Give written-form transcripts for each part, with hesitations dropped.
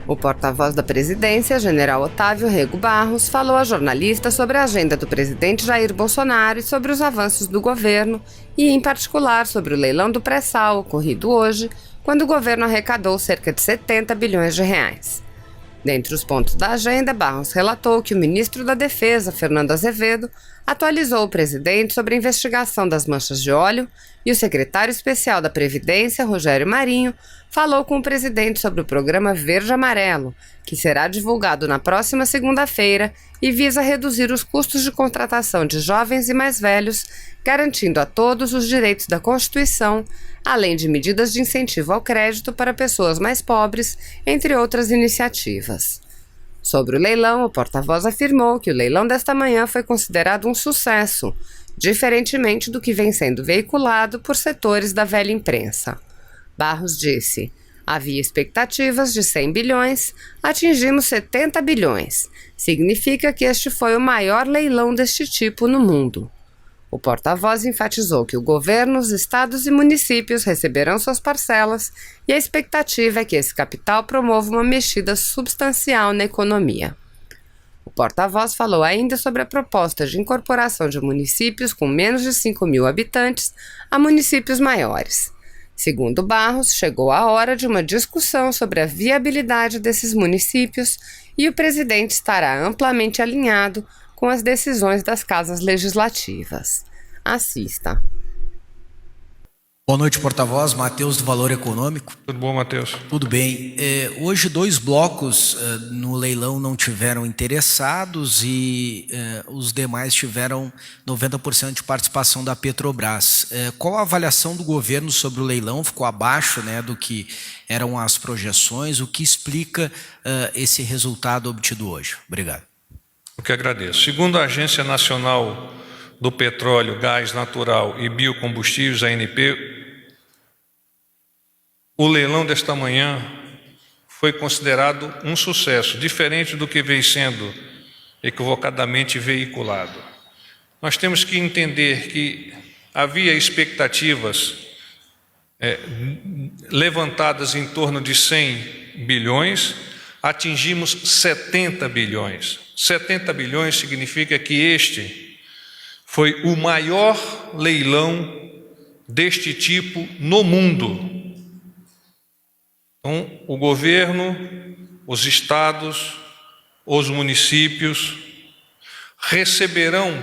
O porta-voz da presidência, general Otávio Rego Barros, falou a jornalistas sobre a agenda do presidente Jair Bolsonaro e sobre os avanços do governo e, em particular, sobre o leilão do pré-sal ocorrido hoje, quando o governo arrecadou cerca de 70 bilhões de reais. Dentre os pontos da agenda, Barros relatou que o ministro da Defesa, Fernando Azevedo, atualizou o presidente sobre a investigação das manchas de óleo e o secretário especial da Previdência, Rogério Marinho, falou com o presidente sobre o programa Verde Amarelo, que será divulgado na próxima segunda-feira e visa reduzir os custos de contratação de jovens e mais velhos, garantindo a todos os direitos da Constituição, além de medidas de incentivo ao crédito para pessoas mais pobres, entre outras iniciativas. Sobre o leilão, o porta-voz afirmou que o leilão desta manhã foi considerado um sucesso, diferentemente do que vem sendo veiculado por setores da velha imprensa. Barros disse: havia expectativas de 100 bilhões, atingimos 70 bilhões. Significa que este foi o maior leilão deste tipo no mundo. O porta-voz enfatizou que o governo, os estados e municípios receberão suas parcelas e a expectativa é que esse capital promova uma mexida substancial na economia. O porta-voz falou ainda sobre a proposta de incorporação de municípios com menos de 5 mil habitantes a municípios maiores. Segundo Barros, chegou a hora de uma discussão sobre a viabilidade desses municípios e o presidente estará amplamente alinhado com as decisões das casas legislativas. Assista. Boa noite, porta-voz. Matheus, do Valor Econômico. Tudo bom, Matheus? Tudo bem. Hoje, 2 blocos no leilão não tiveram interessados e os demais tiveram 90% de participação da Petrobras. Qual a avaliação do governo sobre o leilão? Ficou abaixo, do que eram as projeções. O que explica esse resultado obtido hoje? Obrigado. Eu que agradeço. Segundo a Agência Nacional do Petróleo, Gás Natural e Biocombustíveis, ANP, o leilão desta manhã foi considerado um sucesso, diferente do que vem sendo equivocadamente veiculado. Nós temos que entender que havia expectativas levantadas em torno de 100 bilhões, atingimos 70 bilhões. 70 bilhões significa que este foi o maior leilão deste tipo no mundo. Então, o governo, os estados, os municípios receberão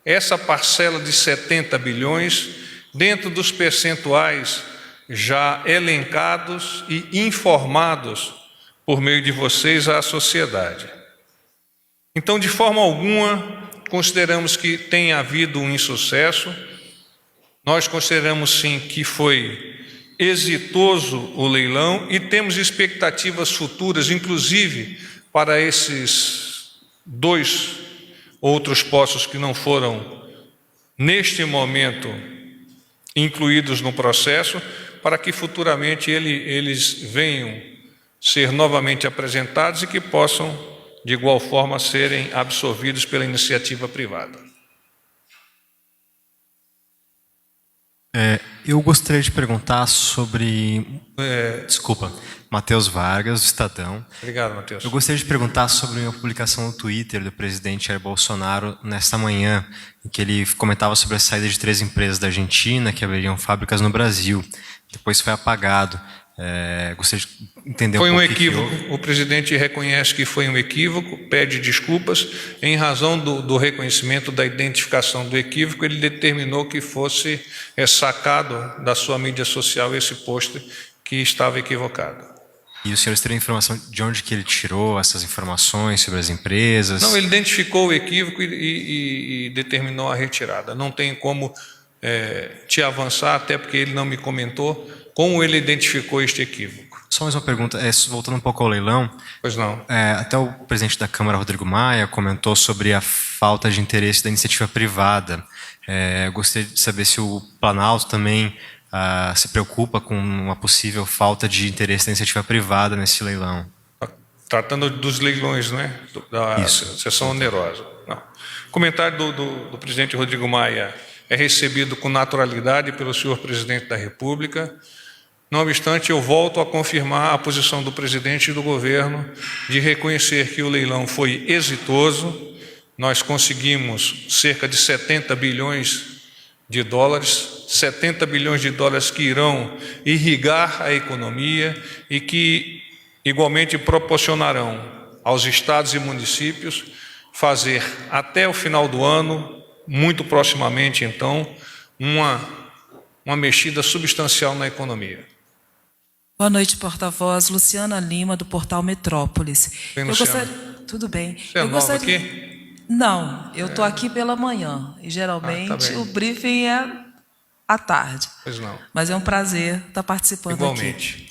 essa parcela de 70 bilhões dentro dos percentuais já elencados e informados por meio de vocês à sociedade. Então, de forma alguma, consideramos que tenha havido um insucesso. Nós consideramos, sim, que foi exitoso o leilão e temos expectativas futuras, inclusive para esses 2 outros poços que não foram, neste momento, incluídos no processo, para que futuramente eles venham ser novamente apresentados e que possam, de igual forma, serem absorvidos pela iniciativa privada. Eu gostaria de perguntar sobre... Desculpa, Matheus Vargas, do Estadão. Obrigado, Matheus. Eu gostaria de perguntar sobre uma publicação no Twitter do presidente Jair Bolsonaro nesta manhã, em que ele comentava sobre a saída de 3 empresas da Argentina que abririam fábricas no Brasil. Depois foi apagado. Gostaria de entender foi um pouco. Foi um equívoco. O presidente reconhece que foi um equívoco, pede desculpas. Em razão do reconhecimento da identificação do equívoco, ele determinou que fosse sacado da sua mídia social esse post que estava equivocado. E os senhores teriam informação de onde que ele tirou essas informações sobre as empresas? Não, ele identificou o equívoco e determinou a retirada. Não tem como te avançar, até porque ele não me comentou como ele identificou este equívoco. Só mais uma pergunta, voltando um pouco ao leilão. Pois não. Até o presidente da Câmara, Rodrigo Maia, comentou sobre a falta de interesse da iniciativa privada. Gostaria de saber se o Planalto também se preocupa com uma possível falta de interesse da iniciativa privada nesse leilão. Tratando dos leilões, não é? Da sessão onerosa. Não. O comentário do presidente Rodrigo Maia é recebido com naturalidade pelo senhor presidente da República. Não obstante, eu volto a confirmar a posição do presidente e do governo de reconhecer que o leilão foi exitoso. Nós conseguimos cerca de 70 bilhões de dólares, 70 bilhões de dólares que irão irrigar a economia e que igualmente proporcionarão aos estados e municípios fazer até o final do ano, muito proximamente então, uma mexida substancial na economia. Boa noite, porta-voz. Luciana Lima, do portal Metrópolis. Bem, Luciana. Tudo bem. Você é nova aqui? Não, eu estou aqui pela manhã. E geralmente tá o briefing é à tarde. Pois não. Mas é um prazer estar participando Igualmente.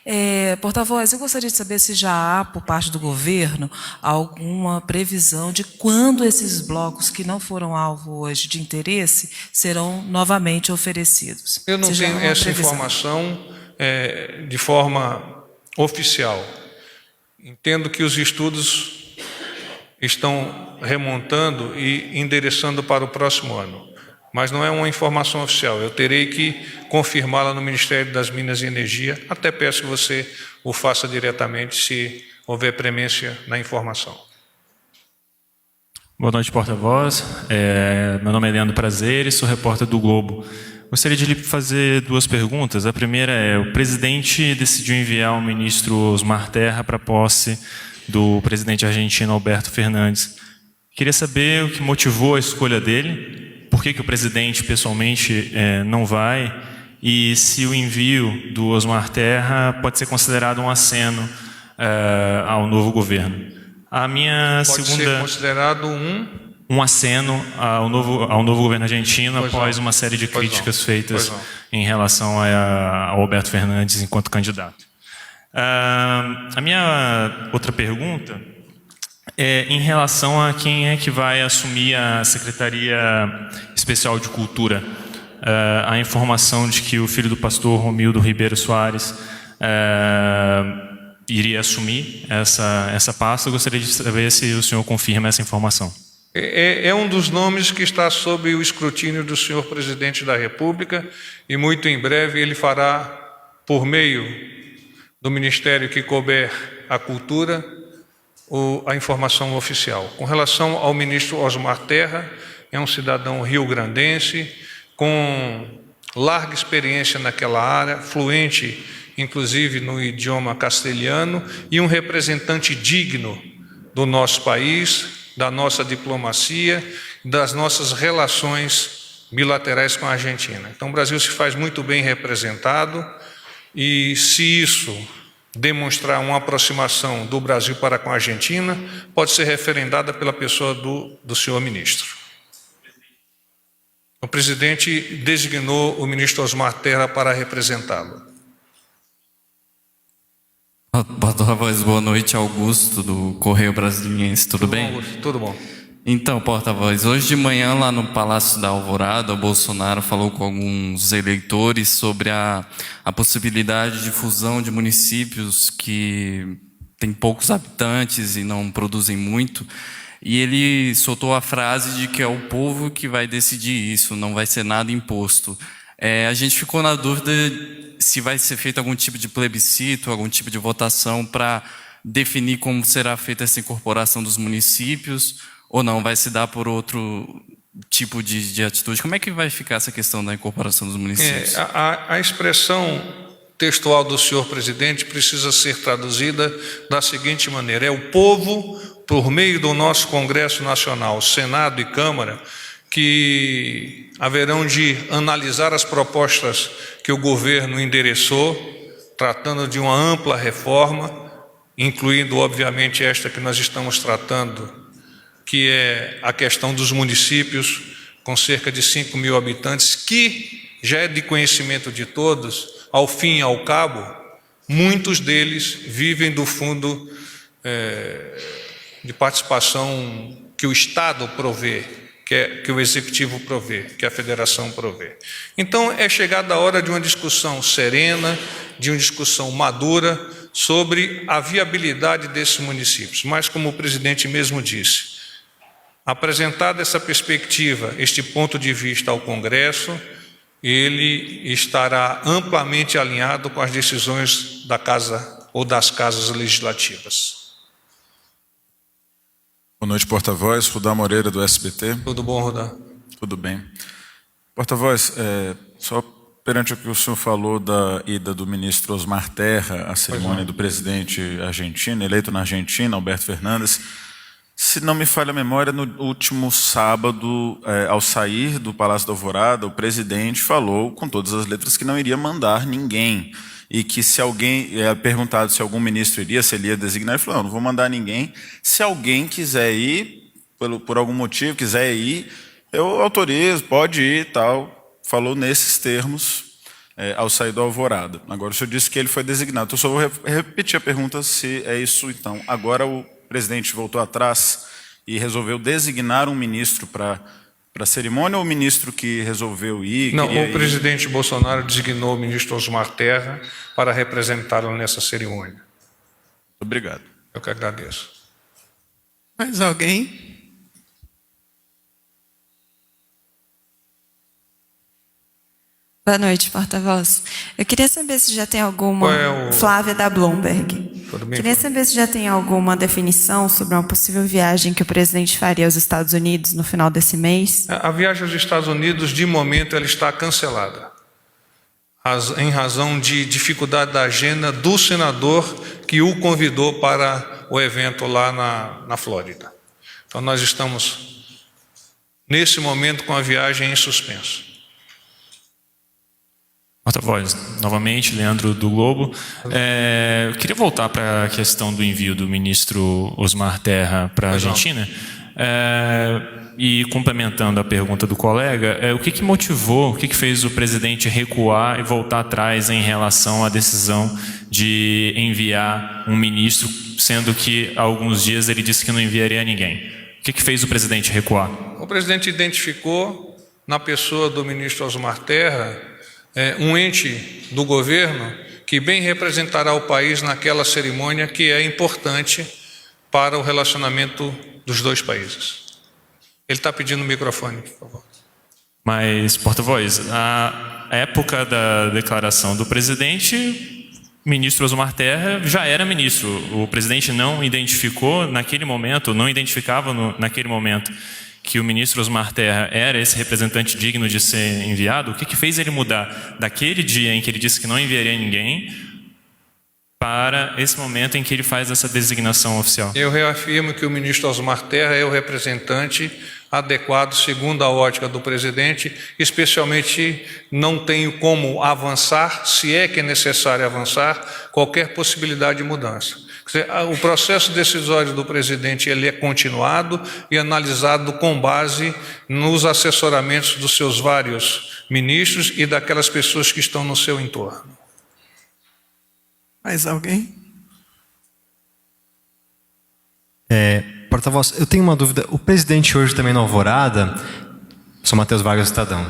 aqui. Porta-voz, eu gostaria de saber se já há, por parte do governo, alguma previsão de quando esses blocos que não foram alvo hoje de interesse serão novamente oferecidos. Eu não tenho essa informação de forma oficial. Entendo que os estudos estão remontando e endereçando para o próximo ano, mas não é uma informação oficial. Eu terei que confirmá-la no Ministério das Minas e Energia, até peço que você o faça diretamente, se houver premência na informação. Boa noite, porta-voz. Meu nome é Leandro Prazeres, sou repórter do Globo. Gostaria de lhe fazer duas perguntas. A primeira é: o presidente decidiu enviar o ministro Osmar Terra para a posse do presidente argentino Alberto Fernandes. Queria saber o que motivou a escolha dele, por que o presidente pessoalmente não vai, e se o envio do Osmar Terra pode ser considerado um aceno ao novo governo. A minha Pode segunda... ser considerado um aceno ao novo governo argentino, Pois após não. uma série de Pois críticas não. feitas Pois não. em relação ao Alberto Fernandes enquanto candidato. A minha outra pergunta é em relação a quem é que vai assumir a Secretaria Especial de Cultura. A informação de que o filho do pastor Romildo Ribeiro Soares iria assumir essa pasta. Eu gostaria de saber se o senhor confirma essa informação. É um dos nomes que está sob o escrutínio do senhor presidente da República e muito em breve ele fará, por meio do ministério que couber à cultura, a informação oficial. Com relação ao ministro Osmar Terra, é um cidadão rio-grandense, com larga experiência naquela área, fluente inclusive no idioma castelhano, e um representante digno do nosso país, da nossa diplomacia, das nossas relações bilaterais com a Argentina. Então o Brasil se faz muito bem representado, e se isso demonstrar uma aproximação do Brasil para com a Argentina, pode ser referendada pela pessoa do senhor ministro. O presidente designou o ministro Osmar Terra para representá-lo. Porta-voz, boa noite, Augusto, do Correio Brasiliense, tudo bem? Bom, Augusto? Tudo bom. Então, porta-voz, hoje de manhã lá no Palácio da Alvorada, o Bolsonaro falou com alguns eleitores sobre a possibilidade de fusão de municípios que têm poucos habitantes e não produzem muito, e ele soltou a frase de que é o povo que vai decidir isso, não vai ser nada imposto. A gente ficou na dúvida se vai ser feito algum tipo de plebiscito, algum tipo de votação para definir como será feita essa incorporação dos municípios, ou não, vai se dar por outro tipo de atitude. Como é que vai ficar essa questão da incorporação dos municípios? A expressão textual do senhor presidente precisa ser traduzida da seguinte maneira: é o povo, por meio do nosso Congresso Nacional, Senado e Câmara, que haverão de analisar as propostas que o governo endereçou, tratando de uma ampla reforma, incluindo, obviamente, esta que nós estamos tratando, que é a questão dos municípios com cerca de 5 mil habitantes, que já é de conhecimento de todos, ao fim e ao cabo, muitos deles vivem do fundo de participação que o Estado provê, que o Executivo provê, que a Federação provê. Então, é chegada a hora de uma discussão serena, de uma discussão madura sobre a viabilidade desses municípios. Mas, como o presidente mesmo disse, apresentada essa perspectiva, este ponto de vista ao Congresso, ele estará amplamente alinhado com as decisões da Casa ou das casas legislativas. Boa noite, porta-voz. Rudá Moreira, do SBT. Tudo bom, Rudá? Tudo bem. Porta-voz, só perante o que o senhor falou da ida do ministro Osmar Terra à cerimônia do presidente argentino, eleito na Argentina, Alberto Fernandes, se não me falha a memória, no último sábado, ao sair do Palácio da Alvorada, o presidente falou com todas as letras que não iria mandar ninguém. E que se alguém, perguntado se algum ministro iria, se ele ia designar, ele falou, não vou mandar ninguém. Se alguém quiser ir, por algum motivo, quiser ir, eu autorizo, pode ir e tal. Falou nesses termos ao sair do Alvorada. Agora o senhor disse que ele foi designado. Então, só vou repetir a pergunta se é isso, então. Agora o presidente voltou atrás e resolveu designar um ministro para a cerimônia, ou o ministro que resolveu ir? Não, o presidente Bolsonaro designou o ministro Osmar Terra para representá-lo nessa cerimônia. Obrigado. Eu que agradeço. Mais alguém? Boa noite, porta-voz. Eu queria saber se já tem alguma... Flávia da Bloomberg. Tudo bem? Queria saber se já tem alguma definição sobre uma possível viagem que o presidente faria aos Estados Unidos no final desse mês. A viagem aos Estados Unidos, de momento, ela está cancelada, em razão de dificuldade da agenda do senador que o convidou para o evento lá na Flórida. Então, nós estamos, nesse momento, com a viagem em suspenso. Porta-voz, novamente, Leandro do Globo. Eu queria voltar para a questão do envio do ministro Osmar Terra para a Argentina. E complementando a pergunta do colega, o que motivou, o que fez o presidente recuar e voltar atrás em relação à decisão de enviar um ministro, sendo que há alguns dias ele disse que não enviaria ninguém? O que fez o presidente recuar? O presidente identificou, na pessoa do ministro Osmar Terra, um ente do governo que bem representará o país naquela cerimônia que é importante para o relacionamento dos dois países. Ele está pedindo o microfone, por favor. Mas, porta-voz, a época da declaração do presidente, o ministro Osmar Terra já era ministro. O presidente não identificou naquele momento, não identificava naquele momento que o ministro Osmar Terra era esse representante digno de ser enviado. O que fez ele mudar daquele dia em que ele disse que não enviaria ninguém para esse momento em que ele faz essa designação oficial? Eu reafirmo que o ministro Osmar Terra é o representante adequado segundo a ótica do presidente, especialmente não tenho como avançar, se é que é necessário avançar, qualquer possibilidade de mudança. Quer dizer, o processo decisório do presidente ele é continuado e analisado com base nos assessoramentos dos seus vários ministros e daquelas pessoas que estão no seu entorno. Mais alguém? Porta-voz, eu tenho uma dúvida. O presidente hoje também na Alvorada, sou Matheus Vargas do Estadão,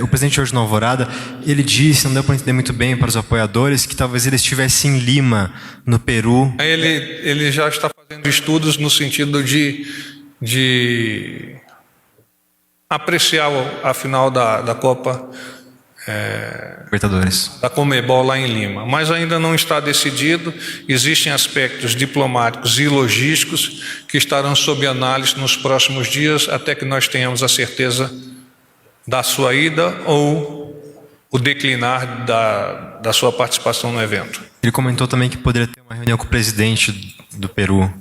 o presidente hoje na Alvorada, ele disse, não deu para entender muito bem para os apoiadores, que talvez ele estivesse em Lima, no Peru. Ele já está fazendo estudos no sentido de apreciar a final da Copa Libertadores. da Conmebol lá em Lima, mas ainda não está decidido. Existem aspectos diplomáticos e logísticos que estarão sob análise nos próximos dias, até que nós tenhamos a certeza da sua ida ou o declinar da sua participação no evento. Ele comentou também que poderia ter uma reunião com o presidente do Peru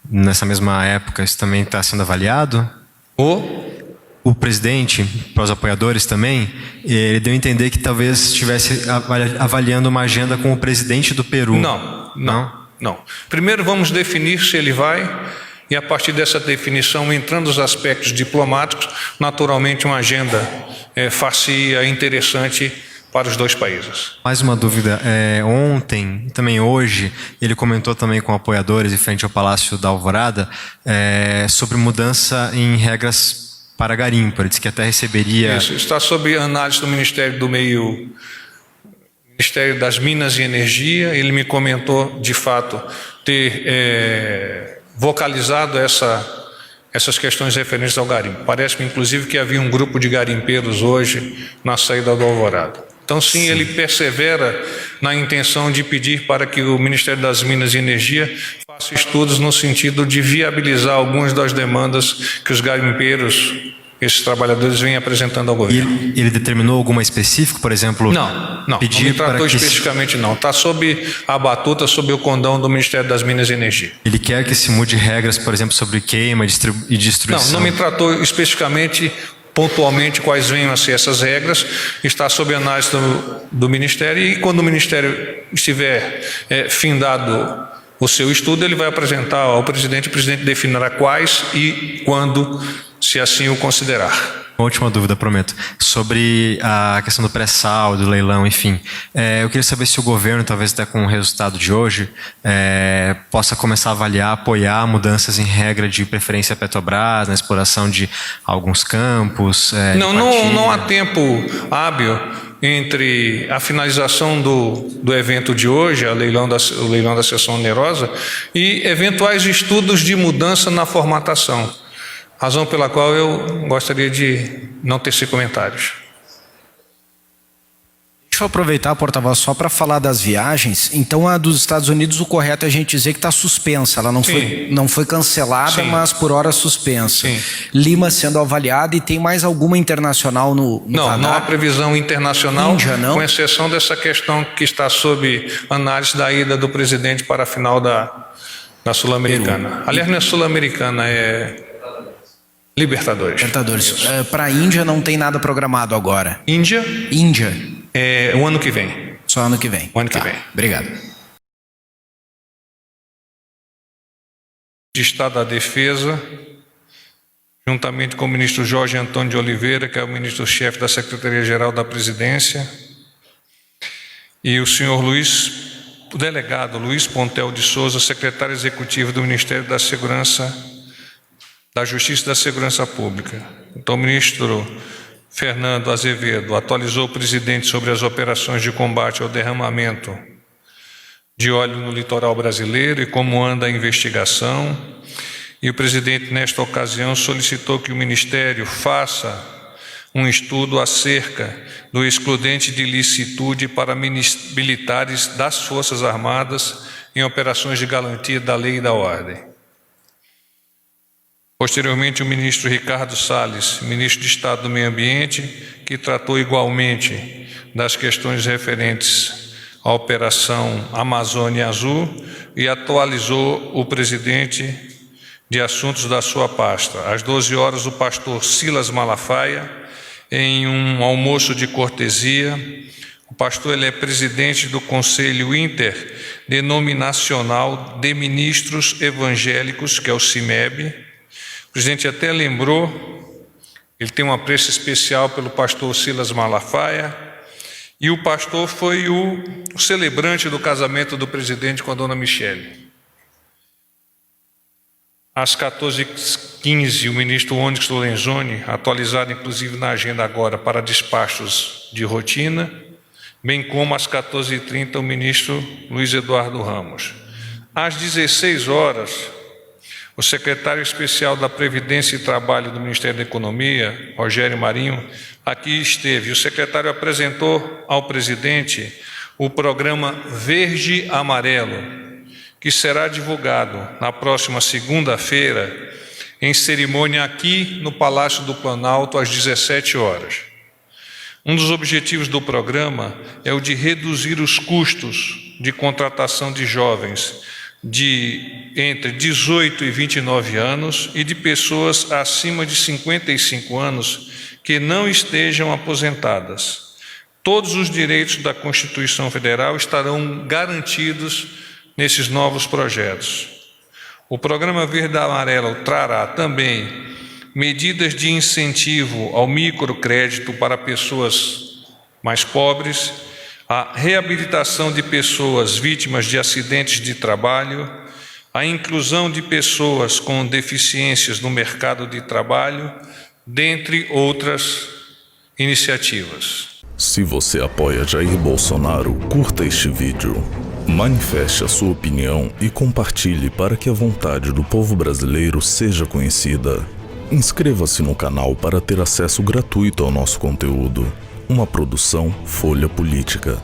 nessa mesma época. Isso também está sendo avaliado? O presidente, para os apoiadores também, ele deu a entender que talvez estivesse avaliando uma agenda com o presidente do Peru. Não. Primeiro vamos definir se ele vai, e a partir dessa definição, entrando os aspectos diplomáticos, naturalmente uma agenda far-se-ia interessante para os dois países. Mais uma dúvida. Ontem e também hoje, ele comentou também com apoiadores em frente ao Palácio da Alvorada sobre mudança em regras para garimpo. Ele disse que até receberia... Isso está sob análise do Ministério do Meio, Ministério das Minas e Energia. Ele me comentou, de fato, ter vocalizado essa essas questões referentes ao garimpo. Parece-me, inclusive, que havia um grupo de garimpeiros hoje na saída do Alvorada. Então, sim, ele persevera na intenção de pedir para que o Ministério das Minas e Energia faça estudos no sentido de viabilizar algumas das demandas que os garimpeiros, esses trabalhadores, vêm apresentando ao governo. E ele determinou alguma específica, por exemplo? Não me tratou especificamente, não. Está sob a batuta, sob o condão do Ministério das Minas e Energia. Ele quer que se mude regras, por exemplo, sobre queima e destruição? Não me tratou especificamente, pontualmente, quais venham a ser essas regras. Está sob análise do Ministério, e quando o Ministério estiver findado o seu estudo, ele vai apresentar ao presidente, o presidente definirá quais e quando, se assim o considerar. Uma última dúvida, prometo. Sobre a questão do pré-sal, do leilão, enfim. Eu queria saber se o governo, talvez até com o resultado de hoje, possa começar a avaliar, apoiar mudanças em regra de preferência à Petrobras, na exploração de alguns campos. Não há tempo hábil entre a finalização do evento de hoje, o leilão da sessão onerosa, e eventuais estudos de mudança na formatação. Razão pela qual eu gostaria de não tecer comentários. Deixa eu aproveitar, porta-voz, só para falar das viagens. Então, a dos Estados Unidos, o correto é a gente dizer que está suspensa. Ela não foi cancelada, mas por hora suspensa. Sim. Lima sendo avaliada, e tem mais alguma internacional no radar? Não há previsão internacional, Índia, não? Com exceção dessa questão que está sob análise da ida do presidente para a final da Sul-Americana. Aliás, não é Sul-Americana, é Libertadores. Para a Índia não tem nada programado agora. Índia? O ano que vem. Só ano que vem. O ano que vem. Obrigado. De Estado da Defesa, juntamente com o ministro Jorge Antônio de Oliveira, que é o ministro-chefe da Secretaria-Geral da Presidência, e o senhor o delegado Luiz Pontel de Souza, secretário executivo do Ministério da Justiça e da Segurança Pública. Então, o ministro Fernando Azevedo atualizou o presidente sobre as operações de combate ao derramamento de óleo no litoral brasileiro e como anda a investigação. E o presidente, nesta ocasião, solicitou que o Ministério faça um estudo acerca do excludente de licitude para militares das Forças Armadas em operações de garantia da lei e da ordem. Posteriormente, o ministro Ricardo Salles, ministro de Estado do Meio Ambiente, que tratou igualmente das questões referentes à Operação Amazônia Azul e atualizou o presidente de assuntos da sua pasta. Às 12 horas, o pastor Silas Malafaia, em um almoço de cortesia. O pastor é presidente do Conselho Interdenominacional de Ministros Evangélicos, que é o CIMEB. O presidente até lembrou, ele tem um apreço especial pelo pastor Silas Malafaia, e o pastor foi o celebrante do casamento do presidente com a dona Michele. Às 14h15, o ministro Onyx Lorenzoni, atualizado inclusive na agenda agora para despachos de rotina, bem como às 14h30, o ministro Luiz Eduardo Ramos. Às 16 horas, o secretário especial da Previdência e Trabalho do Ministério da Economia, Rogério Marinho, aqui esteve. O secretário apresentou ao presidente o programa Verde Amarelo, que será divulgado na próxima segunda-feira, em cerimônia aqui no Palácio do Planalto, às 17 horas. Um dos objetivos do programa é o de reduzir os custos de contratação de jovens de entre 18 e 29 anos e de pessoas acima de 55 anos que não estejam aposentadas. Todos os direitos da Constituição Federal estarão garantidos nesses novos projetos. O Programa Verde Amarelo trará também medidas de incentivo ao microcrédito para pessoas mais pobres, a reabilitação de pessoas vítimas de acidentes de trabalho, a inclusão de pessoas com deficiências no mercado de trabalho, dentre outras iniciativas. Se você apoia Jair Bolsonaro, curta este vídeo. Manifeste a sua opinião e compartilhe para que a vontade do povo brasileiro seja conhecida. Inscreva-se no canal para ter acesso gratuito ao nosso conteúdo. Uma produção Folha Política.